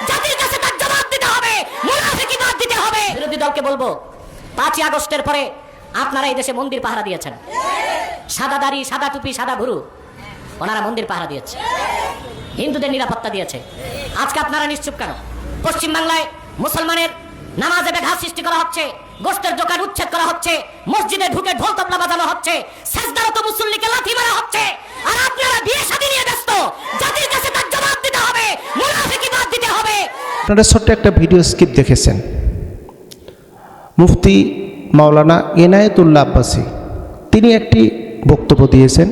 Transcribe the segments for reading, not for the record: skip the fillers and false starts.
জাতির কাছে তার জবাব দিতে হবে, মুনাফিকিবাদ দিতে হবে। বিরোধী দলকে বলবো, 5ই আগস্টের পরে আপনারা এই দেশে মন্দির পাহারা দিয়েছেন, সাদা দাড়ি, সাদা টুপি, সাদা ভুরু, ওনারা মন্দির পাহারা দিয়েছে, হিন্দুদের নিরাপত্তা দিয়েছে। আজকে আপনারা নিশ্চুপ কেন? পশ্চিম বাংলায় মুসলমানের নামাজে ব্যাঘাত সৃষ্টি করা হচ্ছে, গোশতের দোকান উচ্ছেদ করা হচ্ছে, মসজিদে ঢুকে ঢোল তবলা বাজানো হচ্ছে, সাজদারত মুসল্লিকে লাথি মারা হচ্ছে, আর আপনারা বিয়ে শাদী নিয়ে ব্যস্ত। জাতির কাছে তার জবাব দিতে হবে, মুনাফিকিবাদ দিতে হবে। আপনারা ছোট্ট একটা ভিডিও স্কিপ দেখেছেন। মুফতি মাওলানা এনায়েতুল্লাহ আব্বাসী তিনি একটি বক্তব্য দিয়েছেন,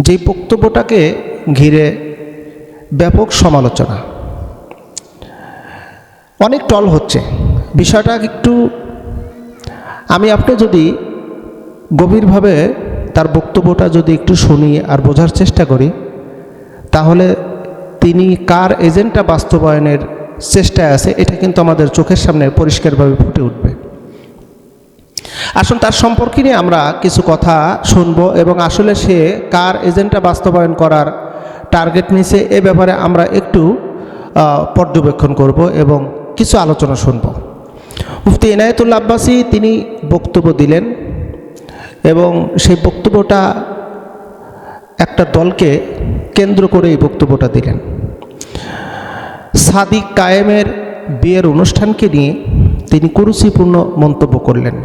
যেই বক্তব্যটাকে ঘিরে ব্যাপক সমালোচনা, অনেক টল হচ্ছে। বিষয়টা একটু আপনি যদি গভীরভাবে তার বক্তব্যটা যদি একটু শুনি আর বোঝার চেষ্টা করি, তাহলে তিনি কার এজেন্ডা বাস্তবায়নের চেষ্টায় আছে এটা কিন্তু আমাদের চোখের সামনে পরিষ্কারভাবে ফুটে উঠবে। আসুন তার সম্পর্কে নিয়ে আমরা কিছু কথা শুনবো এবং আসলে সে কার এজেন্ডা বাস্তবায়ন করার টার্গেট নিছে এ ব্যাপারে আমরা একটু পর্যবেক্ষণ করব এবং কিছু আলোচনা শুনব। মুফতি এনায়েতুল্লাহ আব্বাসী তিনি বক্তব্য দিলেন এবং সেই বক্তব্যটা একটা দলকে কেন্দ্র করে এই বক্তব্যটা দিলেন। সাদিক কায়েমের বিয়ের অনুষ্ঠানকে নিয়ে তিনি কুরুচিপূর্ণ মন্তব্য করলেন।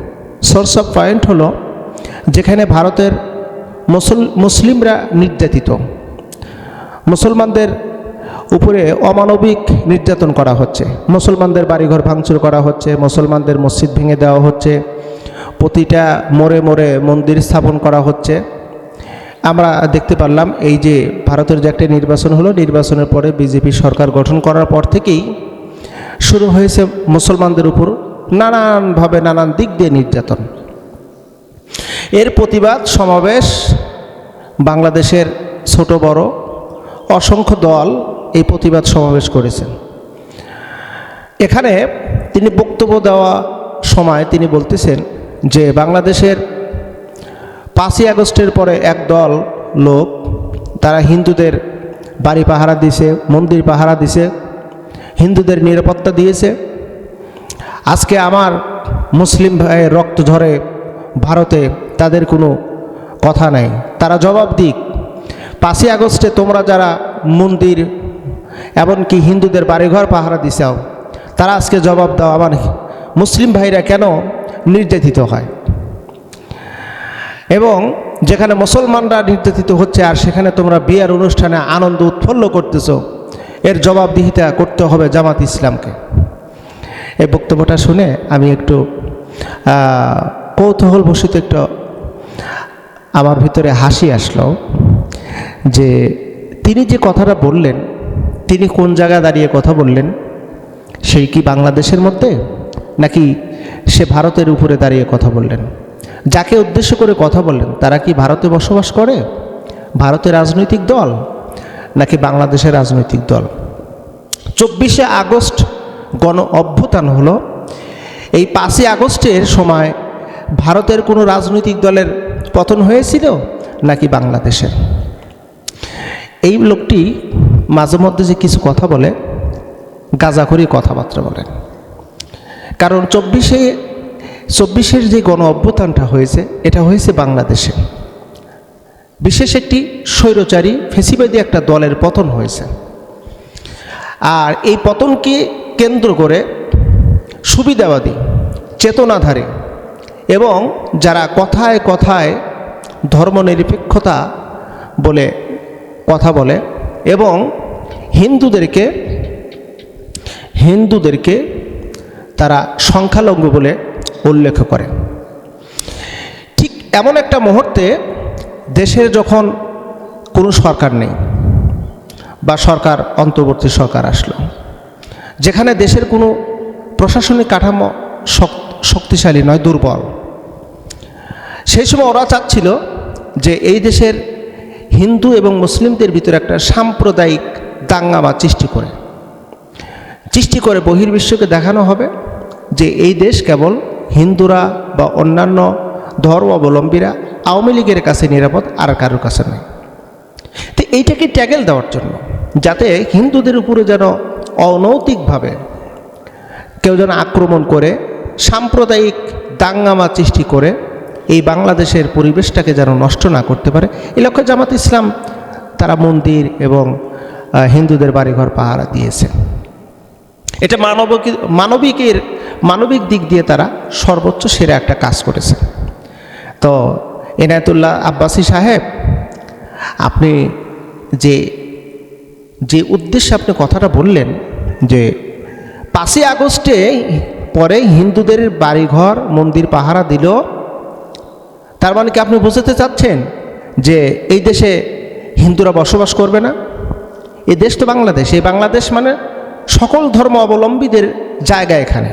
সোর্স অফ পয়েন্ট হলো, যেখানে ভারতের মুসলিমরা নির্যাতিত, মুসলমানদের উপরে অমানবিক নির্যাতন করা হচ্ছে, মুসলমানদের বাড়িঘর ভাঙচুর করা হচ্ছে, মুসলমানদের মসজিদ ভেঙে দেওয়া হচ্ছে, প্রতিটা মোড়ে মোড়ে মন্দির স্থাপন করা হচ্ছে। আমরা দেখতে পারলাম এই যে ভারতের যে একটা নির্বাচন হলো, নির্বাচনের পরে বিজেপি সরকার গঠন করার পর থেকেই শুরু হয়েছে মুসলমানদের উপর নানানভাবে নানান দিক দিয়ে নির্যাতন। এর প্রতিবাদ সমাবেশ বাংলাদেশের ছোট বড় অসংখ্য দল এই প্রতিবাদ সমাবেশ করেছেন। এখানে তিনি বক্তব্য দেওয়া সময় তিনি বলতেছেন যে বাংলাদেশের 5ই আগস্টের পরে এক দল লোক তারা হিন্দুদের বাড়ি পাহারা দিয়েছে, মন্দির পাহারা দিয়েছে, হিন্দুদের নিরাপত্তা দিয়েছে। আজকে আমার মুসলিম ভাইয়ের রক্ত ঝরে ভারতে, তাদের কোনো কথা নাই, তারা জবাব দিক। 5ই আগস্টে তোমরা যারা মন্দির এমনকি হিন্দুদের বাড়িঘর পাহারা দিছাও, তারা আজকে জবাব দাও আমার মুসলিম ভাইরা কেন নির্যাতিত হয়, এবং যেখানে মুসলমানরা নির্যাতিত হচ্ছে আর সেখানে তোমরা বিয়ের অনুষ্ঠানে আনন্দ উৎফুল্ল করতেছো, এর জবাবদিহিতা করতে হবে জামাত ইসলামকে। এই বক্তব্যটা শুনে আমি একটু কৌতূহলবশত একটু আমার ভিতরে হাসি আসলো যে তিনি যে কথাটা বললেন, তিনি কোন জায়গায় দাঁড়িয়ে কথা বললেন, সেই কি বাংলাদেশের মধ্যে নাকি সে ভারতের উপরে দাঁড়িয়ে কথা বললেন? যাকে উদ্দেশ্য করে কথা বললেন তারা কি ভারতে বসবাস করে, ভারতের রাজনৈতিক দল নাকি বাংলাদেশের রাজনৈতিক দল? 24শে আগস্ট গণ অভ্যুত্থান হলো, এই 5ই আগস্টের সময় ভারতের কোনো রাজনৈতিক দলের পতন হয়েছিল নাকি বাংলাদেশের? এই লোকটি মাঝে মধ্যে যে কিছু কথা বলে, গাঁজাখড়ি কথাবার্তা বলেন। কারণ 24-এর যে গণ অভ্যুত্থানটা হয়েছে এটা হয়েছে বাংলাদেশে, বিশেষ একটি স্বৈরচারী ফেসিবাদী একটা দলের পতন হয়েছে। আর এই পতনকে কেন্দ্র করে সুবিধাবাদী, চেতনাধারী এবং যারা কথায় কথায় ধর্মনিরপেক্ষতা বলে কথা বলে এবং হিন্দুদেরকে তারা সংখ্যালঘু বলে উল্লেখ করে। ঠিক এমন একটা মুহূর্তে দেশের যখন কোনো সরকার নেই বা সরকার অন্তর্বর্তী সরকার আসলো, যেখানে দেশের কোনো প্রশাসনিক কাঠামো শক্তিশালী নয়, দুর্বল, সেই সময় ওরা চাচ্ছিল যে এই দেশের হিন্দু এবং মুসলিমদের ভিতরে একটা সাম্প্রদায়িক দাঙ্গামা সৃষ্টি করে বহির্বিশ্বকে দেখানো হবে যে এই দেশ কেবল হিন্দুরা বা অন্যান্য ধর্মাবলম্বীরা আওয়ামী লীগের কাছে নিরাপদ, আর কারোর কাছে নেই। তো এইটাকে ট্যাগেল দেওয়ার জন্য, যাতে হিন্দুদের উপরে যেন অনৈতিকভাবে কেউ যেন আক্রমণ করে সাম্প্রদায়িক দাঙ্গামা সৃষ্টি করে এই বাংলাদেশের পরিবেশটাকে যেন নষ্ট না করতে পারে, এই লক্ষ্যে জামাত ইসলাম তারা মন্দির এবং হিন্দুদের বাড়িঘর পাহারা দিয়েছে। এটা মানবিক দিক দিয়ে তারা সর্বোচ্চ সেরা একটা কাজ করেছে। তো এনায়েতুল্লাহ আব্বাসী সাহেব, আপনি যে উদ্দেশ্যে আপনি কথাটা বললেন যে 5ই আগস্টে পরে হিন্দুদের বাড়িঘর মন্দির পাহারা দিল, তার মানে কি আপনি বোঝাতে চাচ্ছেন যে এই দেশে হিন্দুরা বসবাস করবে না? এই দেশ তো বাংলাদেশ, এই বাংলাদেশ মানে সকল ধর্ম অবলম্বীদের জায়গা, এখানে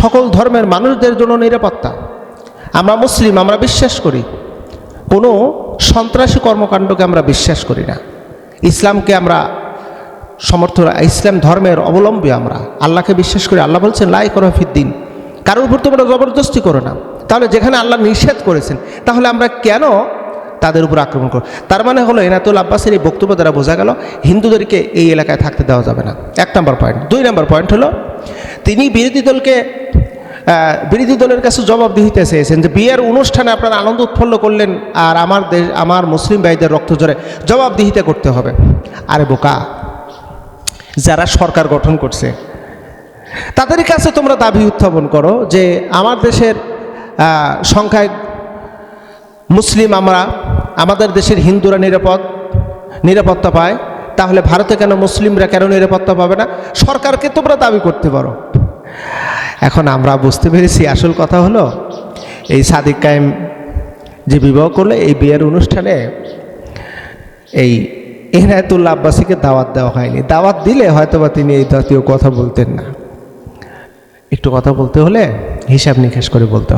সকল ধর্মের মানুষদের জন্য নিরাপত্তা। আমরা মুসলিম, আমরা বিশ্বাস করি কোনো সন্ত্রাসী কর্মকাণ্ডকে আমরা বিশ্বাস করি না। ইসলামকে আমরা ইসলাম ধর্মের অবলম্বী, আমরা আল্লাহকে বিশ্বাস করি। আল্লাহ বলছেন লা ইকরাহা ফিদ্দিন, কারোর উপর তোমরা জবরদস্তি করো না। তাহলে যেখানে আল্লাহ নিষেধ করেছেন, তাহলে আমরা কেন তাদের উপর আক্রমণ করো? তার মানে হলো এনায়েতুল আব্বাসের এই বক্তব্য দ্বারা বোঝা গেল হিন্দুদেরকে এই এলাকায় থাকতে দেওয়া যাবে না। 1 নম্বর পয়েন্ট। 2 নম্বর পয়েন্ট হলো তিনি বিরোধী দলের কাছে জবাবদিহিতে চেয়েছেন যে বিয়ের অনুষ্ঠানে আপনারা আনন্দ উৎফুল্ল করলেন আর আমার মুসলিম ভাইদের রক্ত ঝরে জবাবদিহিতে করতে হবে। আরে বোকা, যারা সরকার গঠন করছে তাদের কাছে তোমরা দাবি উত্থাপন করো যে আমার দেশের সংখ্যায় মুসলিম, আমাদের দেশের হিন্দুরা নিরাপত্তা পায়, তাহলে ভারতে কেন মুসলিমরা কেন নিরাপত্তা পাবে না? সরকারকে তোমরা দাবি করতে পারো। এখন আমরা বুঝতে পেরেছি আসল কথা হলো এই সাদিক কায়েম যে বিবাহ করলে, এই বিয়ের অনুষ্ঠানে এই এনায়েতুল্লাহ আব্বাসীকে দাওয়াত দেওয়া হয়নি। দাওয়াত দিলে হয়তোবা তিনি এই জাতীয় কথা বলতেন না। একটু কথা বলতে হলে হিসাব নিকাশ করে বলতে হয়।